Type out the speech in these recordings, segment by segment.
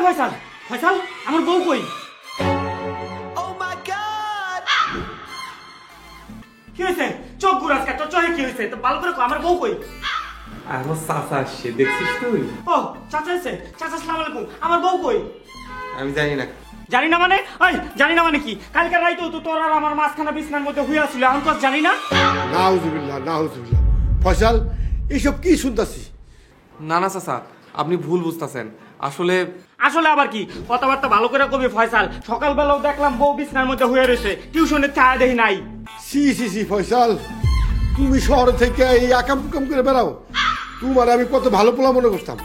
ফয়সাল ফয়সাল আমার বউ কই? কি হয়েছে? চোখ ঘুরাস কে? তোর চোখে কি হয়েছে? তো ভালো করে আমার বউ কই? আমার চাচা আসছে, দেখছিস তুই? ও চাচা এসে। চাচা আসসালামু আলাইকুম। আমার বউ কই? আমি জানি না। জানি না মানে? ওই জানি না মানে কি? কালকে রাইতো তো তোর আর আমার মাঝখানা বিছনার মধ্যে হইয়া ছিল, আমি তো জানি না। নাউজুবিল্লাহ নাউজুবিল্লাহ। ফয়সাল এসব কি শুনতাছি? না না চাচা, আপনি ভুল বুঝতেছেন। আসলে আসলে আবার কি? কথাবার্তা ভালো করে কবি ফয়সাল। সকালবেলাও দেখলাম বউ বিছনার মধ্যে হয়ে রয়েছে, টিউশনের ছায়া দেখি নাই। সি সি সি ফয়সাল, তুমি শহর থেকে এই আকাম কুকাম করে বেড়াও। তোমার আমি কত ভালো পোলা মনে করতাম।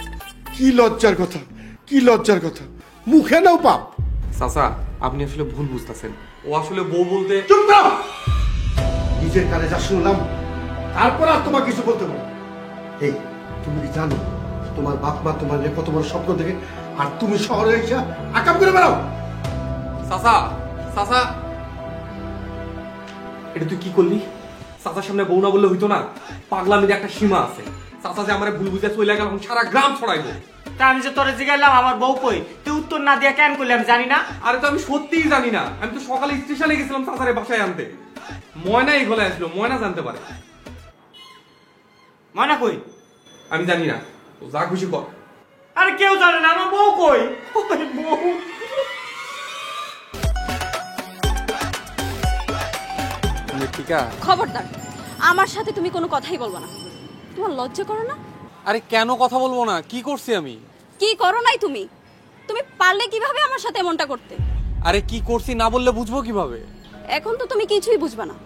কি লজ্জার কথা, কি লজ্জার কথা। মুখে নাও পাপ। চাচা, আপনি আসলে ভুল বুঝতেছেন। ও আসলে বউ বলতে চুপ করো। নিজের কানে যা শুনলাম তারপর আর তোমার কিছু বলতে পারো। এই তুমি কি জানো তোমার বাপ মা তোমার নিয়ে কত বড় স্বপ্ন দেখে, আর তুমি শহরে এসে আকাম করে বেড়াও? চাচা চাচা, এটা তুই কি করলি? চাচার সামনে বউ না বললে হইতো না? পাগলামির একটা সীমা আছে। চাচা যে আমার ভুল বুঝে চলে গেল, সারা গ্রাম ছড়াইবো। তা আমি যে তোরে জিগাইলাম আমার বউ কই, তুই উত্তর না দিয়া কেন করলি? আমি জানি না। আরে তো আমি সত্যিই জানি না। আমি তো সকালে স্টেশনে গেছিলাম চাচারে বাসায় আনতে। ময়না এই গলায় আসলো, ময়না জানতে পারে। ময়না কই? আমি জানি না, ও যা খুশি কর। আরে কেউ জানে না আমার বউ কই। ওই বউ। খবরদার, আমার সাথে তুমি কোনো কথাই বলবো না। তোমার লজ্জা করো না? আরে কেন কথা বলবো না? কি করছি আমি? কি করো নাই তুমি? তুমি পারলে কিভাবে আমার সাথে এমনটা করতে? আরে কি করছি না বললে বুঝবো কিভাবে? এখন তো তুমি কিছুই বুঝবা না।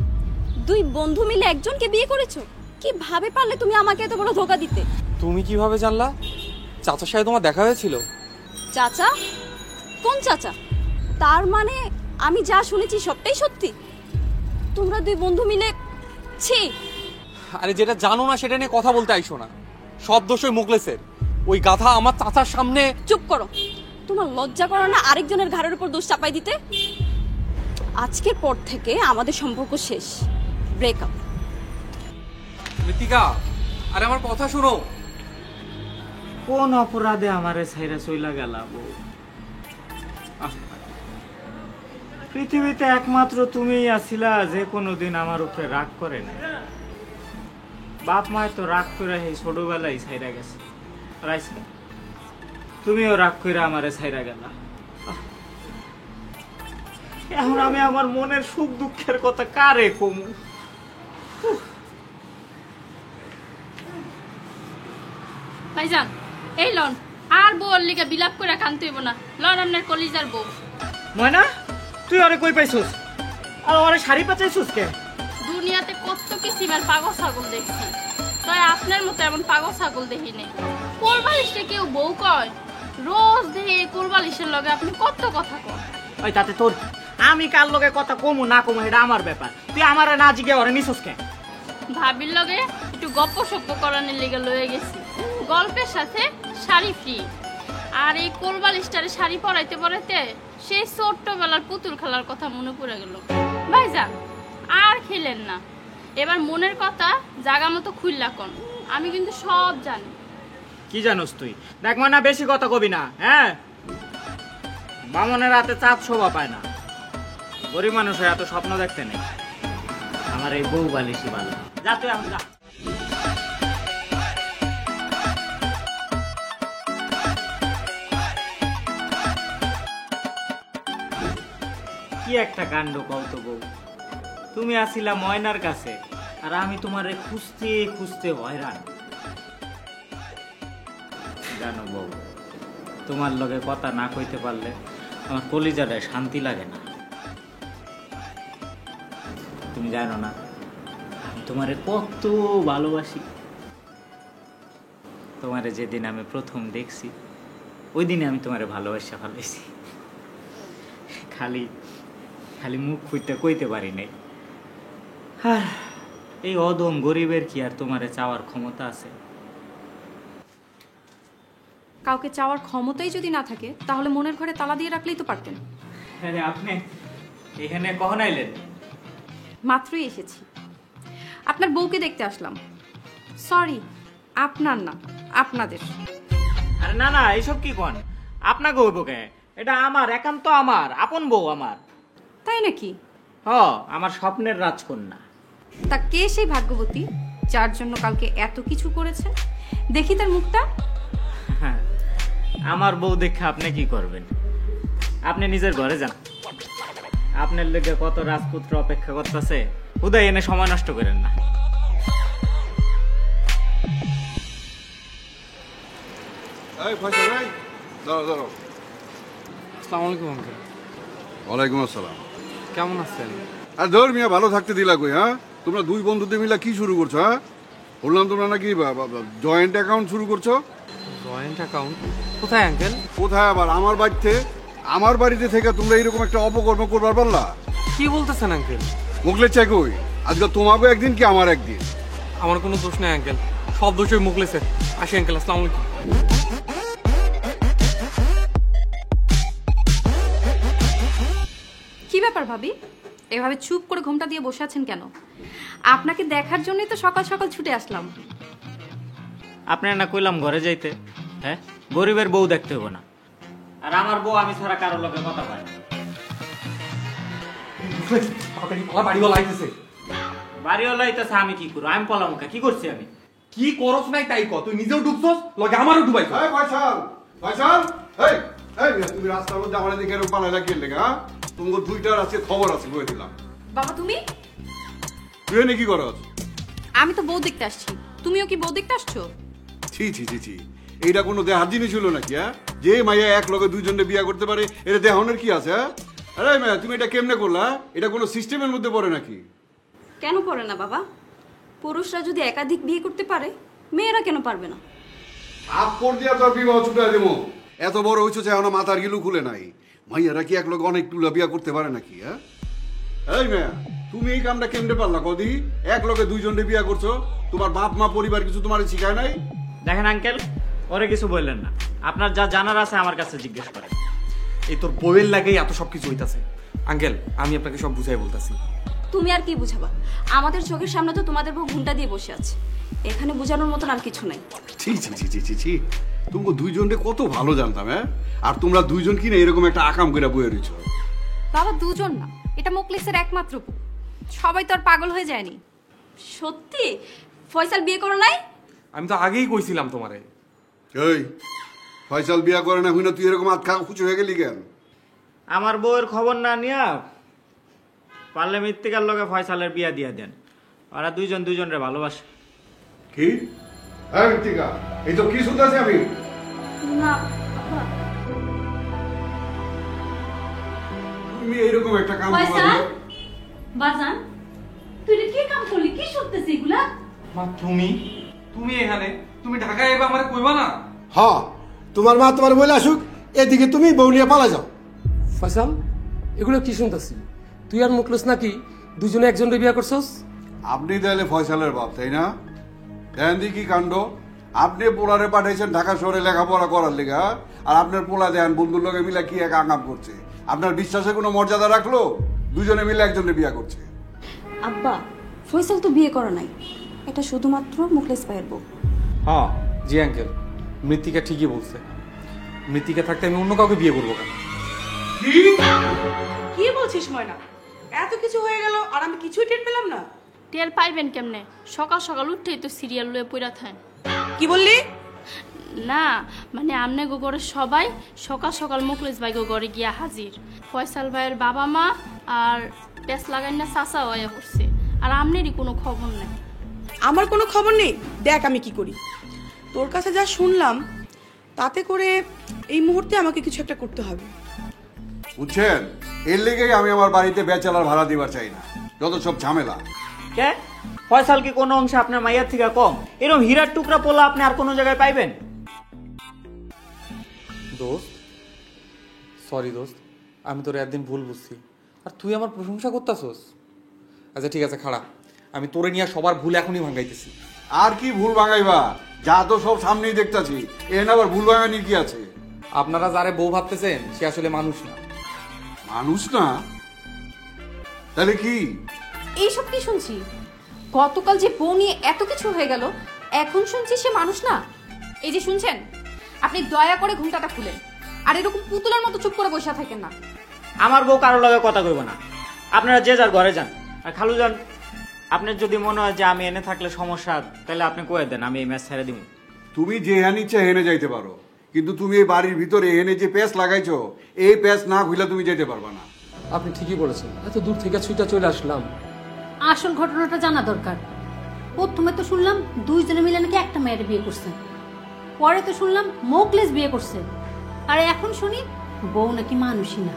দুই বন্ধু মিলে একজনকে বিয়ে করেছো। কিভাবে পারলে তুমি আমাকে এত বড় ধোকা দিতে? তুমি কিভাবে জানলা? চাচার সাথে তোমার দেখা হয়েছিল? চাচা? কোন চাচা? তার মানে আমি যা শুনেছি সবটাই সত্যি? তোমরা দুই বন্ধু মিলে? ছি! আরে যেটা জানো না সেটা নিয়ে কথা বলতে আইসো না। সব দোষ ওই মুখলেসের। ওই গাধা আমার চাচার সামনে। চুপ করো। তোমার লজ্জা করো না আরেকজনের ঘাড়ের উপর দোষ চাপাই দিতে? আজকের পর থেকে আমাদের সম্পর্ক শেষ। ব্রেকআপ। মৃত্তিকা, আরে আমার কথা শোনো। কোন অপরাধে আমারে ছাইরা চইলা গেলা বউ? পৃথিবীতে একমাত্র তুমিই আছিলা যে কোনোদিন আমার উপরে রাগ করে না। বাপ মায় তো রাগ করে এই ছোটবেলায় ছাইরা গেছে। রাইসা তুমিও রাগ করে আমারে ছাইরা গেলা। এখন আমি আমার মনের সুখ দুঃখের কথা কারে কমু? ভাইজান, এই লন আর বউর লিগে বিলাপ করে কানতে হইব না। লন আপনার কলিজার বউ। ময়না, তুই ওরে কই পাইছস? আর ওরে শাড়ি পাচাইছস কে? দুনিয়াতে কত কিসিমের পাগল ছাগল দেখছি, তাই আপনার মতো এমন পাগল ছাগল দেখি নেই। কোরবালিশে কেউ বউ কয়? রোজ দেখে কোরবালিশের লগে আপনি কত কথা কন। ওই তাতে তোর, আমি কার লগে কথা কমু না কমু এটা আমার ব্যাপার। তুই আমারে না জিগে ওরে নিছস কে? ভাবির লগে একটু গপ্প সপ্প করানোর লেগে লয়ে গেছি। গল্পের সাথে শাড়ি ফ্রি। আর এই কোরবালিশটারে শাড়ি পরাইতে পরাইতে সেই ছোট্টবেলার পুতুল খেলার কথা মনে পড়ে গেল। ভাইজান আর খেলেন না, এবার মনের কথা জাগা মতো খুললা কোন। আমি কিন্তু সব জানি। কি জানোস তুই? দেখ ময়না, বেশি কথা কবি না, হ্যাঁ? বামনের হাতে চাঁদ শোভা পায় না। গরিব মানুষের এত স্বপ্ন দেখতে নেই। আমার এই বউ বালিশই ভালো। যা তুই এখন যা। কি একটা কাণ্ড কত বউ। তুমি আসিলা ময়নার কাছে আর আমি তোমারে খুঁজতে খুঁজতে হয়রান। জানো বউ, তোমার লগে কথা না কইতে পারলে আমার কলিজাটায় শান্তি লাগে না। তুমি জানো না আমি তোমারে কত ভালোবাসি। তোমারে যেদিন আমি প্রথম দেখছি ওই দিনে আমি তোমারে ভালোবাসা ফেলেছি। খালি খালি মুখ খুঁজতে কইতে পারি নাই। এই অদম গরিবের কি আর তোমারে চাওয়ার ক্ষমতা আছে? কাউকে চাওয়ার ক্ষমতাই যদি না থাকে তাহলে মনের ঘরে তালা দিয়ে রাখলেই তো পারতেন। আরে আপনি এখানে কখন আইলেন? মাত্রই এসেছি, আপনার বউকে দেখতে আসলাম। সরি, আপনার না, আপনাদের। আরে না না, এইসব কি কোন? আপনাকে হইব কে? এটা আমার একান্ত, আমার আপন বউ আমার। তাই নাকি? আমার স্বপ্নের রাজকন্যা। তা কে সেই ভাগ্যবতী যার জন্য কালকে এত কিছু করেছে? দেখি তার মুখটা। হ্যাঁ, আমার বউ দেখে আপনি কি করবেন? আপনি নিজের ঘরে যান, আপনার লেগে কত রাজপুত্র অপেক্ষা করতেছে। উদয় এনে সময় নষ্ট করেন না। এই ফয়সাল ভাই, দাঁড়াও দাঁড়াও। আসসালামু আলাইকুম আঙ্কেল। ওয়ালাইকুম আসসালাম। কেমন আছেন? আর ধর মিয়া, ভালো থাকতে দিলা কই? হ্যাঁ, তোমরা দুই বন্ধুতে মিলা কি শুরু করছো? হ্যাঁ, বললাম তোমরা নাকি জয়েন্ট অ্যাকাউন্ট শুরু করছো। জয়েন্ট অ্যাকাউন্ট কোথায় আঙ্কেল? কোথায় আবার? আমার বাড়িতে থেকে তোমরা এরকম একটা অপকর্ম করবার পারলা? কি বলতেছেন আঙ্কেল? মুখলে চেক হই, আজকে তোমাকে একদিন কি আমার একদিন। আমার কোনো দোষ নেই আঙ্কেল, সব দোষই মুখলেছে। আসি আঙ্কেল, আসসালামু আলাইকুম। কি ব্যাপার ভাবি, এভাবে চুপ করে ঘুমটা দিয়ে বসে আছেন কেন? আপনাকে দেখার জন্যই তো সকাল সকাল ছুটে আসলাম। আপনার না কইলাম ঘরে যাইতে? হ্যাঁ, গরিবের বউ দেখতে হইব না। আর আমার বউ আমি ছাড়া কারোর লগে কথা পায় না। বাড়িওয়ালা আইতেছে। বাড়িওয়ালা হইতেছে, আমি কি করবো? আমি পলামুখা কি করছি? আমি কি করছ নাই তাই কর, তুই নিজেও ডুবছস, লগে আমারও ডুবাইছ। এই ফয়সাল, ফয়সাল, এই এই মিয়া, তুমি রাস্তার মধ্যে আমার দিকে এরকম পালাইলা কি লেগে? হ্যাঁ, তোমাকে দুইটার আছে খবর আছে, বলে দিলাম। বাবা তুমি? তুই এনে কি করছ? আমি তো বউ দেখতে আসছি, তুমিও কি বউ দেখতে আসছো? ছি ছি ছি ছি, এইটা কোনো দেহার জিনিস হলো নাকি? হ্যাঁ, যে মাইয়া এক লগে দুইজনে বিয়া করতে পারে, এটা দেহানের কি আছে? হ্যাঁ, আরে মাইয়া, তুমি এটা কেমনে করলা? এটা কোনো সিস্টেমের মধ্যে পড়ে নাকি? কেন পড়ে না বাবা? পুরুষরা যদি একাধিক বিয়ে করতে পারে, মেয়েরা কেন পারবে না? আপর দিয়া তোর বিবাহ ছুটে দেবো। এত বড় হইছো যে এখনো মাথার গিলু খুলে নাই। মাইয়ারা কি এক লগে অনেক টুলা বিয়া করতে পারে নাকি? হ্যাঁ, এই মেয়া, তুমি এই কামটা কেমনে পারলা কদি? এক লগে দুইজনে বিয়া করছো, তোমার বাপ মা পরিবার কিছু তোমার শিখায় নাই? দেখেন আঙ্কেল, ওরে কিছু বললেন না। আপনার যা জানার আছে আমার কাছে জিজ্ঞেস করেন। এই তোর বউয়ের লাগেই এত সব কিছু হইতাছে। আঙ্কেল, আমি আপনাকে সব বুঝাই বলতাছি। তুমি আর কি বুঝাবা? আমাদের চোখের সামনে তো তোমাদের বউ ঘুমটা দিয়ে বসে আছে। এখানে বোঝানোর মতন আর কিছু নাই। ছি ছি ছি ছি ছি ছি, তুমি দুইজনকে কত ভালো জানতাম। হ্যাঁ, আর তোমরা দুইজন কিনে এরকম একটা আকাম করে বয়ে রয়েছ। বাবা দুজন না, এটা মোকলেসের একমাত্র বউ। সবাই তো আর পাগল হয়ে যায়নি। সত্যি ফয়সাল বিয়ে করো নাই? আমি তো আগেই কইছিলাম তোমারে। এই ফয়সাল বিয়া করে না, হই না তুই এরকম আটকা খুচু হয়ে গেলি কেন? আমার বউয়ের খবর না নিয়া পারলে মৃত্তিকার লগে ফয়সালের বিয়া দিয়া দেন। ওরা দুইজন দুইজনরে ভালোবাসে। কি? হ্যাঁ মৃত্তিকা, এই তো কি শুনতেছি আমি? না তুমি এইরকম একটা কাম ফয়সাল, করলে? বাজান তুই কি কাম করলি? কি শুনতেছিস এগুলা? মা তুমি এখানে, তুমি ঢাকায় এবার আমারে কইবা না? হ্যাঁ, তোমার মা তোমার বলে আসুক, এদিকে তুমি বউ নিয়ে পালা যাও। ফয়সাল, এগুলো কি শুনতাছি? তুই আর মুখলেস নাকি দুজনে একজনের বিয়া করছস? আপনি তাহলে ফয়সালের বাপ, তাই না? দেন দি কি কাণ্ড! আপনি পোলারে পাঠাইছেন ঢাকা শহরে লেখাপড়া করার লেগা, আর আপনার পোলা দেন বন্ধুর লগে মিলে কি এক আঙাম করছে। আপনার বিশ্বাসে কোনো মর্যাদা রাখলো? দুজনে মিলে একজনের বিয়া করছে। আব্বা, ফয়সাল তো বিয়ে করে নাই। এটা শুধুমাত্র মুখলেস ভাইয়ের বউ। হ্যাঁ জি আঙ্কেল, মৃত্তিকা ঠিকই বলছে। মৃত্তিকা থাকতে আমি অন্য কাউকে বিয়ে করবো কেন? কি বলছিস ময়না? এত কিছু হয়ে গেল আর আমি কিছুই টের পেলাম না। টের পাইবেন কেমনে? সকাল সকাল উঠতেই তো সিরিয়াল লয়ে পইরা থাকেন। কি বললি? না মানে আমনে গো ঘরে সবাই সকাল সকাল মুখলেস ভাই গো ঘরে গিয়া হাজির। ফয়সাল ভাইয়ের বাবা মা আর পেস লাগাই না চাচা হয়ে পড়ছে, আর আমনেরই কোনো খবর নেই। আমার কোনো খবর নেই? দেখ আমি কি করি। তোর কাছে যা শুনলাম তাতে করে এই মুহূর্তে আমাকে কিছু একটা করতে হবে। বুঝছেন, এর লেগেই আমি আমার বাড়িতে ব্যাচেলার ভাড়া দিবার চাই না। যত সব ঝামেলা। কে? ফয়সাল কি কোনো অংশে আপনার মাইয়ার থেকে কম? এরকম হীরার টুকরা পোলা আপনি আর কোনো জায়গায় পাইবেন? দোস্ত সরি দোস্ত, আমি তোর একদিন ভুল বুঝছি, আর তুই আমার প্রশংসা করতাছস। আচ্ছা ঠিক আছে, খাড়া, আমি তোরে নিয়ে সবার ভুল এখনই ভাঙাইতেছি। আর কি ভুল ভাঙাইবা? যা তো সব সামনেই দেখতাছি, এর আবার ভুল ভাঙানির কি আছে? আপনারা যারে বউ ভাবতেছেন সে আসলে মানুষ না। মানুষ না? তাহলে কি? এইসব কি শুনছি? গতকাল যে বউ নিয়ে এত কিছু হয়ে গেল, এখন শুনছি সে মানুষ না। এই যে শুনছেন, আপনি দয়া করে ঘুমটাটা খুলেন। আর এরকম পুতুলের মতো চুপ করে বসে থাকেন না। আমার বউ কারোর লগে কথা কইব না, আপনারা যে যার ঘরে যান। আর খালু যান, আপনার যদি মনে হয় যে আমি এনে থাকলে সমস্যা, তাহলে আপনি কয়ে দেন, আমি এই ম্যাচ ছেড়ে দিব। তুমি যে হ্যান ইচ্ছা হেনে যাইতে পারো, কিন্তু তুমি এই বাড়ির ভিতরে এনে যে প্যাঁচ লাগাইছো, এই প্যাঁচ না খুলে তুমি যেতে পারবা না। আপনি ঠিকই বলেছেন, এত দূর থেকে ছুটে চলে আসলাম। আসল ঘটনাটা জানা দরকার। প্রথমে তো শুনলাম দুইজনে মিলে নাকি একটা মেয়ের বিয়ে করছে, পরে তো শুনলাম মোকলেস বিয়ে করছে, আর এখন শুনি বউ নাকি মানুষই না।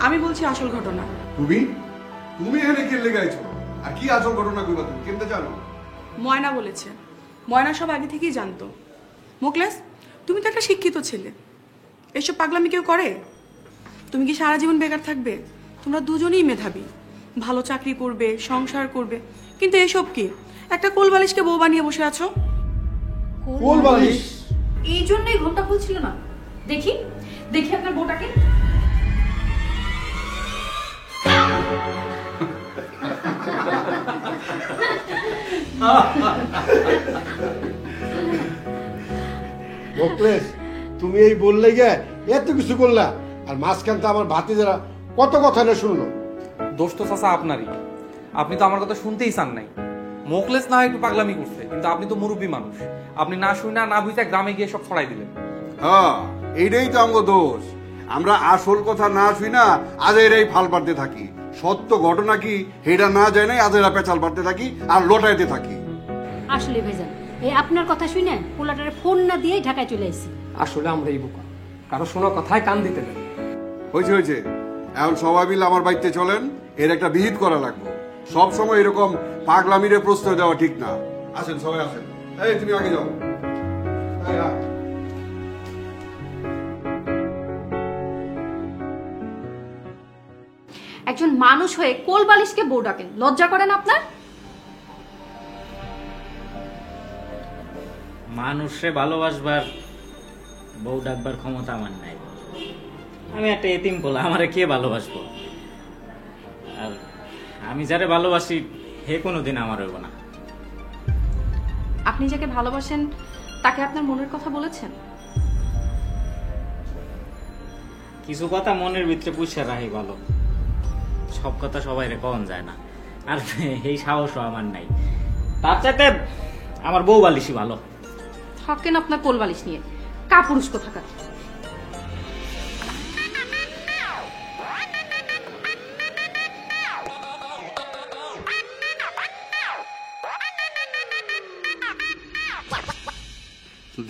আমি বলছি আসল ঘটনা। তুমি তুমি এখানে কে লেগাইছো? আর কি আসল ঘটনা কইবা তুমি? কেমনে জানো? ময়না বলেছে। ময়না সব আগে থেকেই জানতো। মোকলেস, তুমি তো একটা শিক্ষিত ছেলে, এসব পাগলামি কেউ করে? তুমি কি সারা জীবন বেকার থাকবে? তোমরা দুজনেই মেধাবী, ভালো চাকরি করবে, সংসার করবে, কিন্তু এসব কি? একটা কোলবালিশকে বউ বানিয়ে বসে আছো। কোলবালিশ? এই জন্যই ঘুমটা খুলছিল না। দেখি দেখি আপনার বউটাকে। মোকলেস, তুমি এই বললে গে এত কিছু করলা, আর মাঝখান তো আমার ভাতিজারা কত কথা না শুনলো। দোষ তো চাচা আপনারই, আপনি তো আমার কথা শুনতেই চান নাই। মোকলেস না হয় একটু পাগলামি করছে, কিন্তু আপনি তো মুরব্বী মানুষ, আপনি না শুই না বুঝতে গ্রামে গিয়ে সব ছড়াই দিলেন। হ্যাঁ, এইটাই তো আমগো দোষ। আমরা আসল কথা না শুই না আজেরাই ফাল পাড়তে থাকি। সত্য ঘটনা কি হেটা না যায় নাই, আজেরা পেঁচাল পাড়তে থাকি আর লোটাইতে থাকি। আসলে ভেজাল, এই আপনার কথা শুনে পোলাটারে ফোন না দিয়ে ঢাকায় চলে এসেছি। আসলে আমরা এই বোকা, কারো শোনা কথায় কান দিতে নেই। হয়েছে হয়েছে, এখন সবাই মিলে আমার বাড়িতে চলেন, এর একটা বিহিত করা লাগবে। সব সময় এরকম পাগলামিরে প্রশ্রয় দেওয়া ঠিক না। আসেন সবাই আসেন। এই তুমি আগে যাও। এই, আয়। একজন মানুষ হয়ে কোলবালিশকে বউ ডাকেন, লজ্জা করেন আপনার? মানুষে ভালোবাসবার, বউ ডাকবার ক্ষমতা আমার নাই। আমি একটা এতিম পোলা, আমারে কে ভালোবাসবো? আর আমি যারে ভালোবাসি হে কোনোদিন আমার হইব না। আপনি যাকে ভালোবাসেন তাকে আপনার মনের কথা বলেছেন? কিছু কথা মনের ভিতরে পুষে রাখি ভালো, সব কথা সবাই কন যায় না, আর এই সাহসও আমার নাই। তার চাইতে আমার বউ বালিশই ভালো। থাকেন আপনার কোলবালিশ নিয়ে, কাপুরুষ কোথাকার।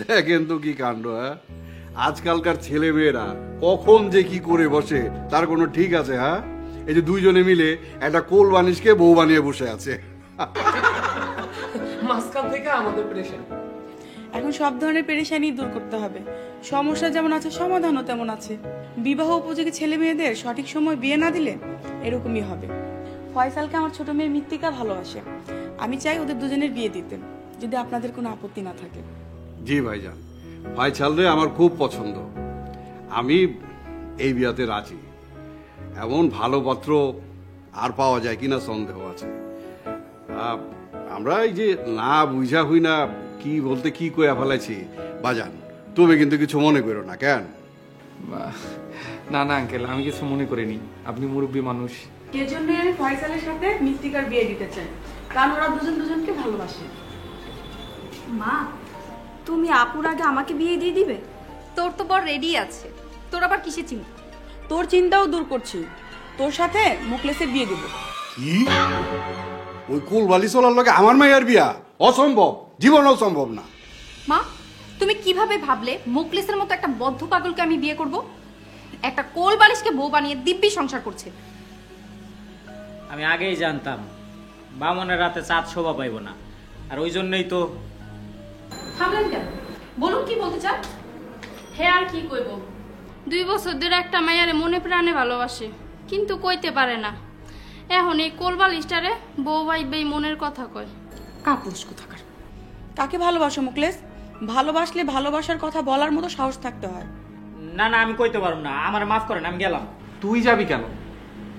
দেখেন তো কি কাণ্ড। হ্যাঁ, আজকালকার ছেলে মেয়েরা কখন যে কি করে বসে তার কোনো ঠিক আছে? হ্যাঁ, এই যে দুইজনে মিলে একটা কোল বানিশকে বউ বানিয়ে বসে আছে। মাঝখান থেকে আমাদের প্রেশার। এখন সব ধরনের পেরেশানি দূর করতে হবে। সমস্যা যেমন আছে, সমাধানও তেমন আছে। বিবাহ উপযোগী ছেলে মেয়েদের সঠিক সময় বিয়ে না দিলে এরকমই হবে। ফয়সালকে আমার ছোট মেয়ে মৃত্তিকা ভালোবাসে, আমি চাই ওদের দুজনের বিয়ে দিতে, যদি আপনাদের কোনো আপত্তি না থাকে। জি ভাইজান, ফয়সাল রে আমার খুব পছন্দ। আমি এই বিয়াতে রাজি। এমন ভালো পাত্র আর পাওয়া যায় কিনা সন্দেহ আছে। আমরা এই যে না বুঝা হই না কি বলতে কি কইয়া ফেলাইছি বাজান, তুমি কিন্তু কিছু মনে করো না কেন? না না আঙ্কেল, আমি কিছু মনে করিনি, আপনি মুরব্বী মানুষ। এজন্য আমি ফয়সালের সাথে মৃত্তিকার বিয়ে দিতে চাই, কারণ ওরা দুজন দুজনকে ভালোবাসে। মা, তুমি আপুর আগে আমাকে বিয়ে দিয়ে দিবে? তোর তো বর রেডি আছে, তোর আবার কিসে চিন্তা? তোর চিন্তাও দূর করছি, তোর সাথে মুখলেসের বিয়ে দেবো। কি? ওই কোলবালি চলার লগে আমার মায়ের বিয়া? অসম্ভব, জীবনেও সম্ভব না। মা, তুমি কিভাবে ভাবলে মুখলেসের মতো একটা বদ্ধ পাগলকে আমি বিয়ে করব? একটা কোলবালিশকে বউ বানিয়ে দিব্যি সংসার করছে। আমি আগেই জানতাম বামনের রাতে চাঁদ শোভা পাইব না, আর ওই জন্যই তো। থামলেন কেন? বলুন কি বলতে চান? হে আর কি কইব, 2 বছর ধরে একটা মাইয়ারে মনে প্রাণে ভালোবাসে, কিন্তু কইতে পারে না। এখন এই কোলবালিশটারে বউ ভাইবেই মনের কথা কয়। কাপুরুষ কোথাকার। কাকে ভালোবাসো মুখলেস? ভালোবাসলে ভালোবাসার কথা বলার মতো সাহস থাকতে হয়। না না, আমি কইতে পারবো না, আমার মাফ করেন, আমি গেলাম। তুই যাবি কেন?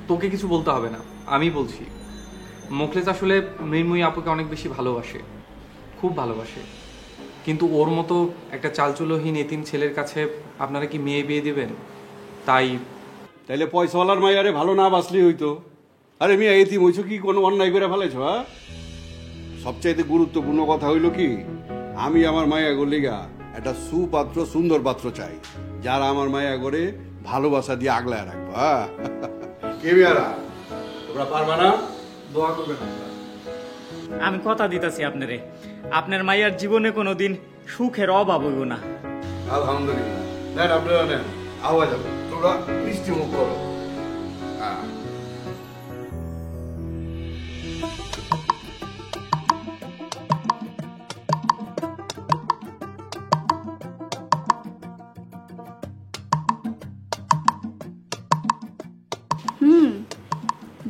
তোকে কিছু বলতে হবে না, আমি বলছি। মোকলেস আসলে মৃন্ময়ী আপুকে অনেক বেশি ভালোবাসে, খুব ভালোবাসে। কিন্তু ওর মতো একটা চালচুলোহীন এতিম ছেলের কাছে আপনারা কি মেয়ে বিয়ে দেবেন? তাইলে পয়সাওয়ালার মাইয়ারে ভালো না বাসলেই হইতো। আরে মিয়া এতিম হইছো কি কোনো অন্যায় করে ফেলেছ? হ্যাঁ, সবচাইতে গুরুত্বপূর্ণ কথা হইল কি, আমি আমার মায়া গলিগা একটা সুপাত্র, সুন্দর পাত্র চাই, যারা আমার মায়া করে ভালোবাসা দিয়ে আগলায় রাখবো। হ্যাঁ কে মিয়ারা, তোমরা পারবা না? দোয়া করবেন আপনারা। আমি কথা দিতেছি আপনারে, আপনার মাইয়ার জীবনে কোনোদিন সুখের অভাব হইব না। আলহামদুলিল্লাহ। নেন আপনারা নেন, আওয়াজ হবে, তোমরা মিষ্টি মুখ করো। হ্যাঁ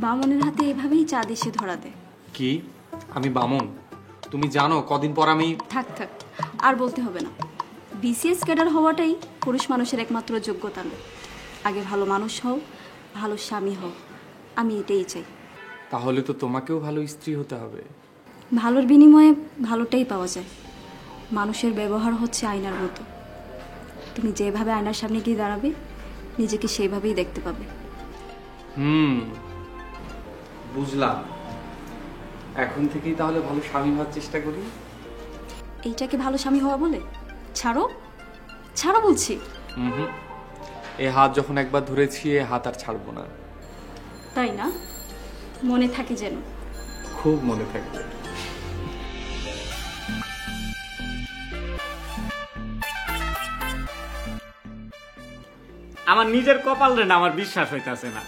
বামনের হাতে এভাবেই চাঁদ এসে ধরা দেয়। কি আমি বামন? তুমি জানো কদিন পর আমি... থাক থাক, আর বলতে হবে না। বিসিএস ক্যাডার হওয়াটাই পুরুষ মানুষের একমাত্র যোগ্যতা নয়। আগে ভালো মানুষ হও, ভালো স্বামী হও, আমি এটাই চাই। তাহলে তো তোমাকেও ভালো স্ত্রী হতে হবে। ভালোর বিনিময়ে ভালোটাই পাওয়া যায়। মানুষের ব্যবহার হচ্ছে আয়নার মতো, তুমি যেভাবে আয়নার সামনে গিয়ে দাঁড়াবে নিজেকে সেইভাবেই দেখতে পাবে। বুঝলাম। এখন থেকেই তাহলে ভালো স্বামী হওয়ার চেষ্টা করি। এইটাকে ভালো স্বামী হওয়া বলে? ছাড়ো ছাড়ো বলছি। এ হাত যখন একবার ধরেছি এ হাত আর ছাড়বো না। তাই না? মনে থাকে যেন। খুব মনে থাকবে। আমার নিজের কপাল রে না, আমার বিশ্বাস হইতাছে না।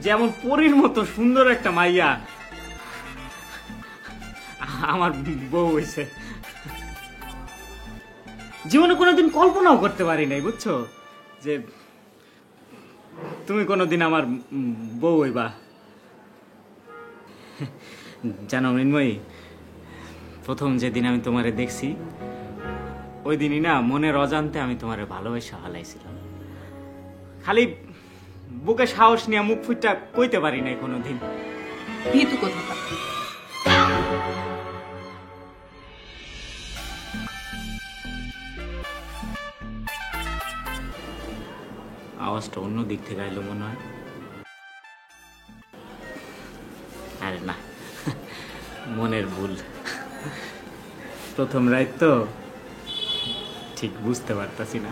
যেমন পরীর মতো সুন্দর একটা মাইয়া আমার বউ হইছে, জীবনে কোনোদিন কল্পনাও করতে পারি নাই, বুঝছো, যে তুমি কোনোদিন আমার বউ হইবা। জানো মৃন্ময়ী, প্রথম যেদিন আমি তোমারে দেখছি ওই দিনই না মনের অজান্তে আমি তোমারে ভালোবাসা হালাইছিলাম। খালি বুকে সাহস নিয়ে মুখ ফুটটা কইতে পারি নাই কোনোদিন। ভীতু কোথাকার। আওয়াজটা অন্য দিক থেকে আইলো মনে হয়। আরে না, মনের ভুল। প্রথম রাত তো ঠিক বুঝতে পারতাছি না,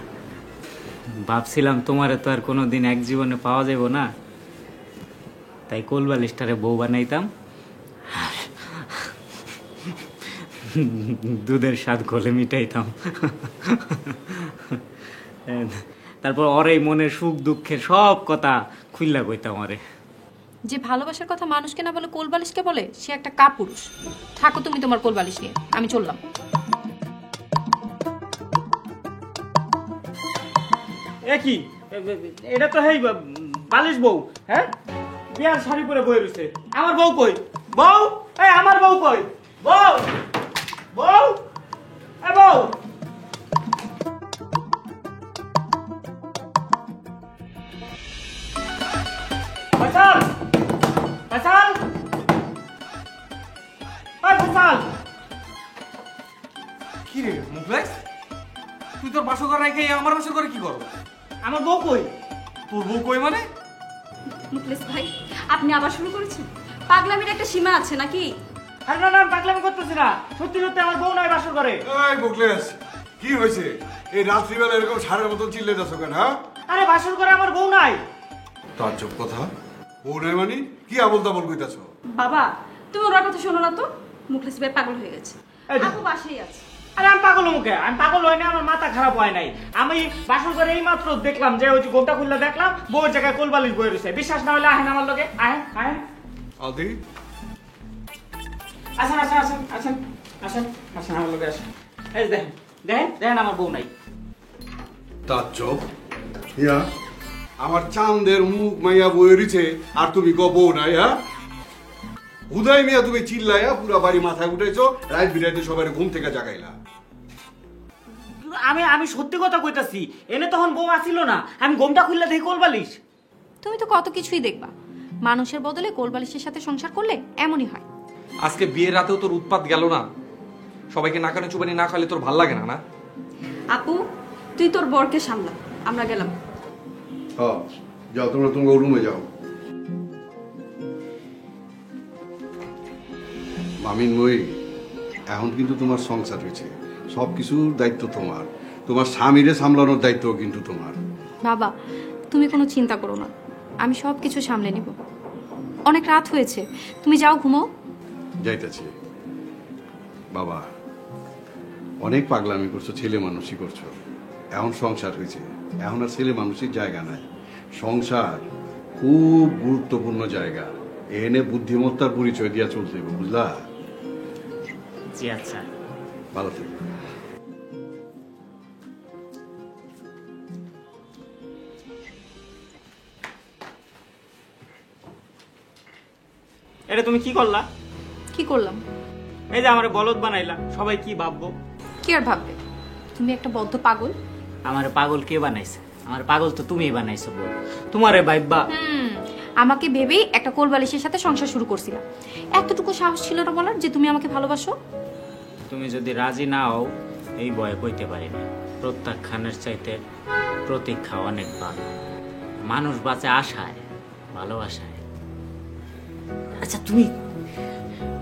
ভাবছিলাম তোমারে তো আর কোনোদিন এক জীবনে পাওয়া যাইব না, তাই কোলবালিশটারে বউ বানাইতাম, দুধের স্বাদ ঘোলে মিটাইতাম। তারপর ওরে মনের সুখ দুঃখের সব কথা খুইল্লা কইতাম ওরে। যে ভালোবাসার কথা মানুষকে না বলে কোলবালিশকে বলে, সে একটা কাপুরুষ। থাকো তুমি তোমার কোলবালিশ নিয়ে, আমি চললাম। কি এটা তো হেই বালিশ বউ, হ্যাঁ, বিয়ার শাড়ি পরে বই রয়েছে। আমার বউ কই? বউ, এই আমার বউ কই? বউ, বউ, এ বউ। ফয়সাল, ফয়সাল, ওই ফয়সাল। কি রে মুখলেস, তুই তোর বাসর ঘর রেখে আমার বাসর ঘরে কি করো? আমার বউ কই? তোর বউ কই মানে? মুখলেস ভাই, আপনি আবার শুরু করেছেন? পাগলামির একটা সীমা আছে নাকি? আরে না না, আমি পাগলামি করতেছি না, সত্যি সত্যি আমার বউ নাই বাসর ঘরে। এই মুখলেস, কি হয়েছে? এই রাত্রিবেলা এরকম সারের মতন চিল্লে যাচ্ছ কেন? হ্যাঁ, আরে বাসর ঘরে আমার বউ নাই। তাজ্জব কথা, বউ নাই মানে কি আবল তাবল কইতাছো? বাবা, তুমি ওর কথা শোনো না তো। মুখলেস ভাই পাগল হয়ে গেছে, এই দেখো। আপু বাসায় আছে। আরে আমি পাগল মুখে, আমি পাগল হয় না, আমার মাথা খারাপ হয় নাই। আমি বাসর ঘরে এই মাত্র দেখলাম যে ওই যে গোটা খুললা দেখলাম বউর জায়গায় কোলবালিশ বয়ে রয়েছে। বিশ্বাস না হলে আহেন আমার লগে, আহেন আহেন। আদি আসেন আসেন আসেন আসেন আসেন আসেন আমার লগে আসেন। এই দেখেন দেখেন দেখেন আমার বউ নাই। তাজ্জব, ইয়া আমার চাঁদের মুখ মাইয়া বয়ে রইছে আর তুমি কো বউ নাই? হ্যাঁ, হুদাই মিয়া তুমি চিল্লাইয়া পুরা বাড়ি মাথায় উঠাইছো, রাত বিরাইতে সবাই ঘুম থেকে জাগাইলা। আমি আমি সত্যি কথা কইতাছি, এনে তখন বউ আসিল না, আমি গোমটা খুললা দেখি কোলবালিশ। তুমি তো কত কিছুই দেখবা। মানুষের বদলে কোলবালিশের সাথে সংসার করলে এমনই হয়। আজকে বিয়ের রাতেও তোর উৎপাত গেল না? সবাইকে নাকানে চুবানি না খাইলে তোর ভাল লাগে না? না আপু তুই তোর বরকে সামলা, আমরা গেলাম। হ্যাঁ যাও, তোমরা তোমার রুমে যাও। মামিন মই, এখন কিন্তু তোমার সংসার হয়েছে, সব কিছুর দায়িত্ব তোমার। তোমার স্বামীরে সামলানোর দায়িত্ব কিন্তু তোমার। বাবা তুমি কোনো চিন্তা করো না, আমি সব কিছু সামলে নিব। অনেক রাত হয়েছে, তুমি যাও ঘুমো। যাইতেছি। বাবা অনেক পাগলামি করছো, ছেলে মানুষই করছো। এখন সংসার হয়েছে, এখন আর ছেলে মানুষের জায়গা নাই। সংসার খুব গুরুত্বপূর্ণ জায়গা, এনে বুদ্ধিমত্তার পরিচয় দিয়া চলতে হবে, বুঝলা? জি আচ্ছা। ভালো থেকো। এটা তুমি কি করলা? কি করলাম? এই যে আমারে বলদ বানাইলা, সবাই কি ভাববো? কি আর ভাববে, তুমি একটা বদ্ধ পাগল। আমার পাগল কে বানাইছে? আমার পাগল তো তুমিই বানাইছো বল। তোমারে ভাইবা আমাকে ভেবেই একটা কোলবালিশের সাথে সংসার শুরু করছিলাম। এতটুকু সাহস ছিল না বলার যে তুমি আমাকে ভালোবাসো? তুমি যদি রাজি না হও এই ভয়ে কইতে পারি না। প্রত্যাখ্যানের চাইতে প্রতীক্ষা অনেক ভালো। মানুষ বাঁচে আশায়, ভালোবাসায়। আচ্ছা তুমি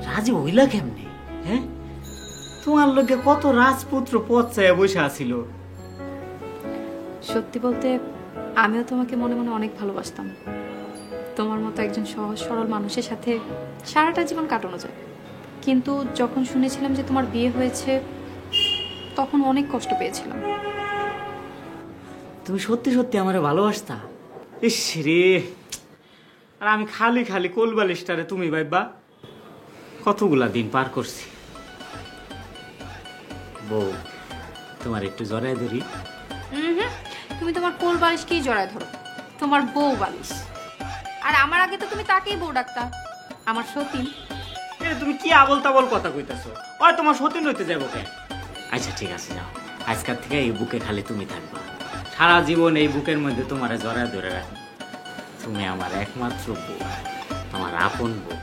রাজি হইলা কেমনে? হ্যাঁ, তোমার লোকে কত রাজপুত্র পথ চায় বসে আছিল। সত্যি বলতে আমিও তোমাকে মনে মনে অনেক ভালোবাসতাম। তোমার মতো একজন সহজ সরল মানুষের সাথে সারাটা জীবন কাটানো যায়। কিন্তু যখন শুনেছিলাম যে তোমার বিয়ে হয়েছে তখন অনেক কষ্ট পেয়েছিলাম। তুমি সত্যি সত্যি আমারে ভালোবাসতা? ইস রে, আর আমি খালি খালি কোলবালিশটারে তুমি ভাইবা। কতগুলা দিন পার করছি। বউ তোমার একটু জড়ায় ধরি। তুমি তোমার কোল বালিশকেই জড়ায় ধরো, তোমার বউ বালিশ। আর আমার আগে তো তুমি তাকেই বউ ডাকতা, আমার সতীন। তুমি কি আবল তাবল কথা কইতাছো? ওই তোমার সতীন হইতে যাবো কেন? আচ্ছা ঠিক আছে, যাও। আজকাল থেকে এই বুকে খালি তুমি থাকবা। সারা জীবন এই বুকের মধ্যে তোমারে জড়ায় ধরে রাখো। তুমি আমার একমাত্র বউ, আমার আপন বউ।